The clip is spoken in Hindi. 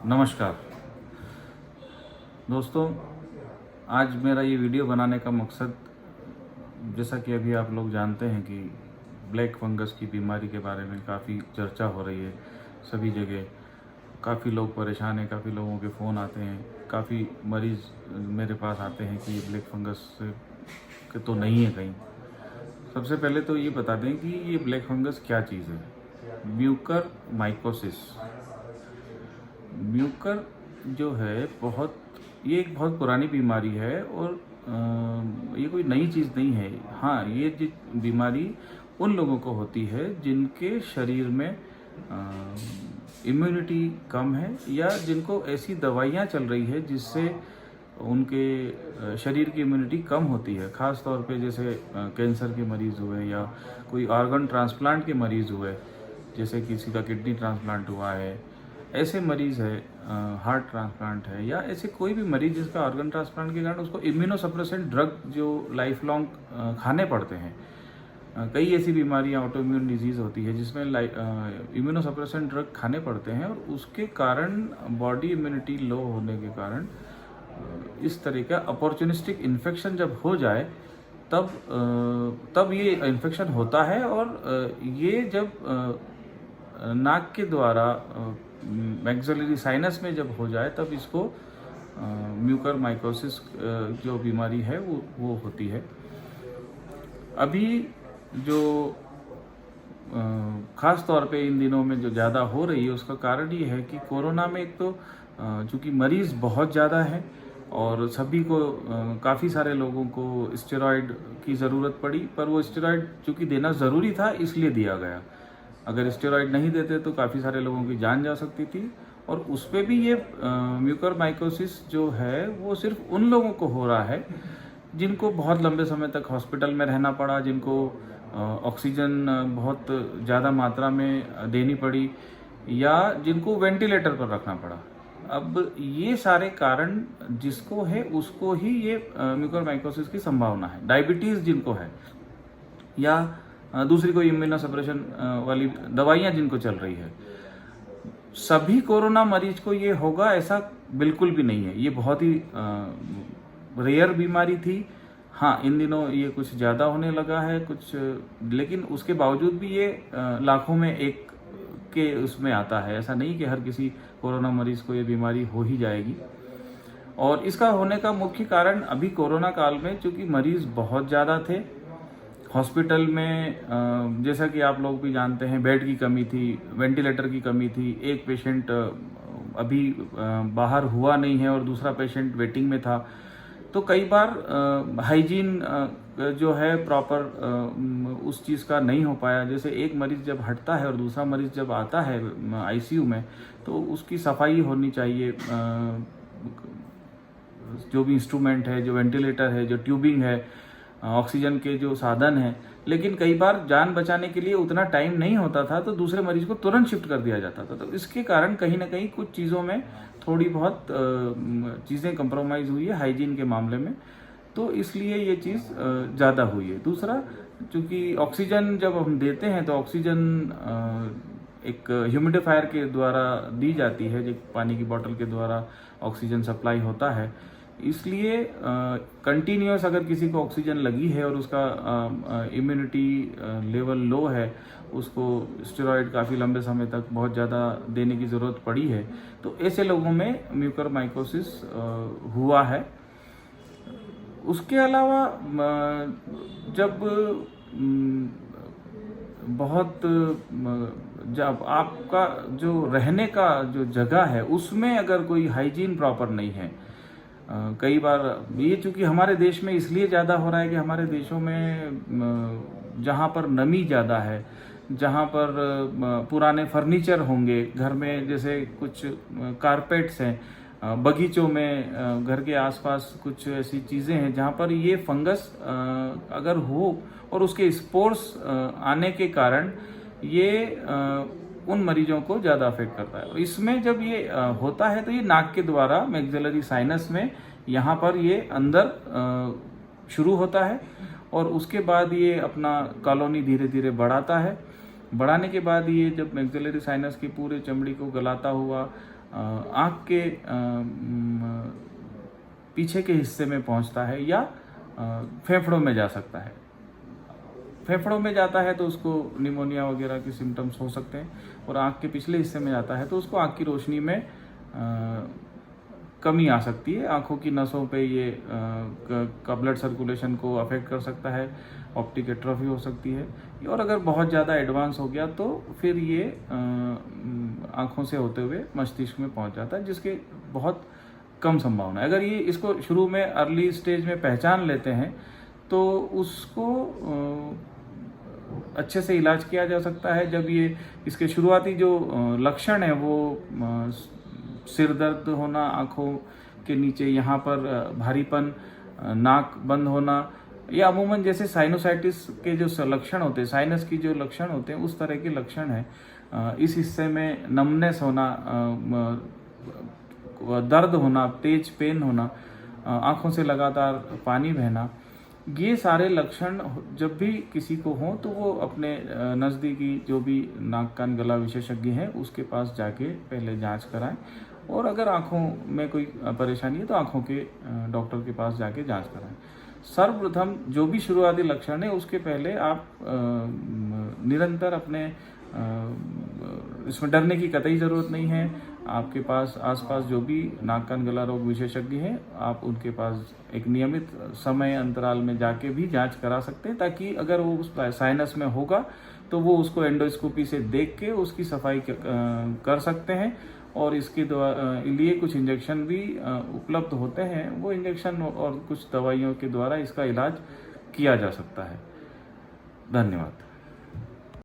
नमस्कार दोस्तों, आज मेरा ये वीडियो बनाने का मकसद, जैसा कि अभी आप लोग जानते हैं कि ब्लैक फंगस की बीमारी के बारे में काफ़ी चर्चा हो रही है सभी जगह। काफ़ी लोग परेशान हैं, काफ़ी लोगों के फ़ोन आते हैं, काफ़ी मरीज़ मेरे पास आते हैं कि ये ब्लैक फंगस के तो नहीं है कहीं। सबसे पहले तो ये बता दें कि ये ब्लैक फंगस क्या चीज़ है। म्यूकर माइकोसिस, म्यूकर जो है ये एक बहुत पुरानी बीमारी है और ये कोई नई चीज़ नहीं है। हाँ, ये बीमारी उन लोगों को होती है जिनके शरीर में इम्यूनिटी कम है या जिनको ऐसी दवाइयाँ चल रही है जिससे उनके शरीर की इम्यूनिटी कम होती है। ख़ास तौर पे जैसे कैंसर के मरीज़ हुए या कोई ऑर्गन ट्रांसप्लांट के मरीज़ हुए, जैसे किसी का किडनी ट्रांसप्लांट हुआ है, ऐसे मरीज़ है, हार्ट ट्रांसप्लांट है, या ऐसे कोई भी मरीज़ जिसका ऑर्गन ट्रांसप्लांट के कारण उसको इम्यूनोसप्रेसेंट ड्रग जो लाइफ लॉन्ग खाने पड़ते हैं। कई ऐसी बीमारियां, ऑटोइम्यून डिजीज़ होती है जिसमें इम्यूनोसप्रेसेंट ड्रग खाने पड़ते हैं और उसके कारण बॉडी इम्यूनिटी लो होने के कारण इस तरह का अपॉर्चुनिस्टिक इन्फेक्शन जब हो जाए तब ये इन्फेक्शन होता है। और ये जब नाक के द्वारा मैक्सिलरी साइनस में जब हो जाए तब इसको म्यूकर माइकोसिस जो बीमारी है वो होती है। अभी जो ख़ास तौर पे इन दिनों में जो ज़्यादा हो रही है उसका कारण ये है कि कोरोना में एक तो चूँकि मरीज़ बहुत ज़्यादा है और सभी को काफ़ी सारे लोगों को स्टेरॉयड की ज़रूरत पड़ी, पर वो स्टेरॉयड चूँकि देना ज़रूरी था इसलिए दिया गया। अगर स्टेरॉयड नहीं देते तो काफ़ी सारे लोगों की जान जा सकती थी। और उस पर भी ये म्यूकर माइकोसिस जो है वो सिर्फ उन लोगों को हो रहा है जिनको बहुत लंबे समय तक हॉस्पिटल में रहना पड़ा, जिनको ऑक्सीजन बहुत ज़्यादा मात्रा में देनी पड़ी या जिनको वेंटिलेटर पर रखना पड़ा। अब ये सारे कारण जिसको है उसको ही ये म्यूकर माइकोसिस की संभावना है। डायबिटीज़ जिनको है या दूसरी कोई इम्यूनोसप्रेशन वाली दवाइयाँ जिनको चल रही है, सभी कोरोना मरीज को ये होगा ऐसा बिल्कुल भी नहीं है। ये बहुत ही रेयर बीमारी थी। हाँ, इन दिनों ये कुछ ज़्यादा होने लगा है कुछ, लेकिन उसके बावजूद भी ये लाखों में एक के उसमें आता है। ऐसा नहीं कि हर किसी कोरोना मरीज को ये बीमारी हो ही जाएगी। और इसका होने का मुख्य कारण अभी कोरोना काल में चूँकि मरीज बहुत ज़्यादा थे, हॉस्पिटल में जैसा कि आप लोग भी जानते हैं बेड की कमी थी, वेंटिलेटर की कमी थी, एक पेशेंट अभी बाहर हुआ नहीं है और दूसरा पेशेंट वेटिंग में था। तो कई बार हाइजीन जो है प्रॉपर उस चीज़ का नहीं हो पाया। जैसे एक मरीज़ जब हटता है और दूसरा मरीज़ जब आता है आईसीयू में तो उसकी सफाई होनी चाहिए। जो भी इंस्ट्रूमेंट है, जो वेंटिलेटर है, जो ट्यूबिंग है, ऑक्सीजन के जो साधन हैं, लेकिन कई बार जान बचाने के लिए उतना टाइम नहीं होता था तो दूसरे मरीज को तुरंत शिफ्ट कर दिया जाता था। तो इसके कारण कहीं ना कहीं कुछ चीज़ों में थोड़ी बहुत चीज़ें कंप्रोमाइज़ हुई है हाइजीन के मामले में, तो इसलिए ये चीज़ ज़्यादा हुई है। दूसरा, चूँकि ऑक्सीजन जब हम देते हैं तो ऑक्सीजन एक ह्यूमिडिफायर के द्वारा दी जाती है, जो पानी की बोतल के द्वारा ऑक्सीजन सप्लाई होता है। इसलिए कंटिन्यूस अगर किसी को ऑक्सीजन लगी है और उसका इम्यूनिटी लेवल लो है, उसको स्टेरॉयड काफ़ी लंबे समय तक बहुत ज़्यादा देने की ज़रूरत पड़ी है, तो ऐसे लोगों में म्यूकर माइकोसिस हुआ है। उसके अलावा जब बहुत जब आपका जो रहने का जो जगह है उसमें अगर कोई हाइजीन प्रॉपर नहीं है, कई बार ये चूँकि हमारे देश में इसलिए ज़्यादा हो रहा है कि हमारे देशों में जहाँ पर नमी ज़्यादा है, जहाँ पर पुराने फर्नीचर होंगे घर में, जैसे कुछ कारपेट्स हैं, बगीचों में, घर के आसपास कुछ ऐसी चीज़ें हैं जहाँ पर ये फंगस अगर हो और उसके स्पोर्स आने के कारण ये उन मरीजों को ज़्यादा अफेक्ट करता है। इसमें जब ये होता है तो ये नाक के द्वारा मैक्सिलरी साइनस में यहाँ पर ये अंदर शुरू होता है और उसके बाद ये अपना कॉलोनी धीरे धीरे बढ़ाता है। बढ़ाने के बाद ये जब मैक्सिलरी साइनस की पूरे चमड़ी को गलाता हुआ आँख के पीछे के हिस्से में पहुंचता है या फेफड़ों में जा सकता है। फेफड़ों में जाता है तो उसको निमोनिया वगैरह के सिम्टम्स हो सकते हैं, और आँख के पिछले हिस्से में जाता है तो उसको आँख की रोशनी में कमी आ सकती है। आँखों की नसों पे ये का ब्लड सर्कुलेशन को अफेक्ट कर सकता है, ऑप्टिक एट्रोफी हो सकती है, और अगर बहुत ज़्यादा एडवांस हो गया तो फिर ये आँखों से होते हुए मस्तिष्क में पहुंच जाता है, जिसके बहुत कम संभावना है। अगर ये इसको शुरू में अर्ली स्टेज में पहचान लेते हैं तो उसको अच्छे से इलाज किया जा सकता है। जब ये इसके शुरुआती जो लक्षण है वो सिर दर्द होना, आँखों के नीचे यहाँ पर भारीपन, नाक बंद होना, या अमूमन जैसे साइनोसाइटिस के जो लक्षण होते हैं, साइनस की जो लक्षण होते हैं उस तरह के लक्षण है। इस हिस्से में नमनेस होना, दर्द होना, तेज पेन होना, आँखों से लगातार पानी बहना, ये सारे लक्षण जब भी किसी को हों तो वो अपने नज़दीकी जो भी नाक कान गला विशेषज्ञ हैं उसके पास जाके पहले जांच कराएं, और अगर आँखों में कोई परेशानी है तो आँखों के डॉक्टर के पास जाके जांच कराएं। सर्वप्रथम जो भी शुरुआती लक्षण है उसके पहले आप निरंतर अपने इसमें डरने की कतई ज़रूरत नहीं है। आपके पास आसपास जो भी नाक कान गला रोग विशेषज्ञ हैं आप उनके पास एक नियमित समय अंतराल में जाके भी जांच करा सकते हैं, ताकि अगर वो उस साइनस में होगा तो वो उसको एंडोस्कोपी से देख के उसकी सफाई कर सकते हैं, और इसके लिए कुछ इंजेक्शन भी उपलब्ध होते हैं। वो इंजेक्शन और कुछ दवाइयों के द्वारा इसका इलाज किया जा सकता है। धन्यवाद।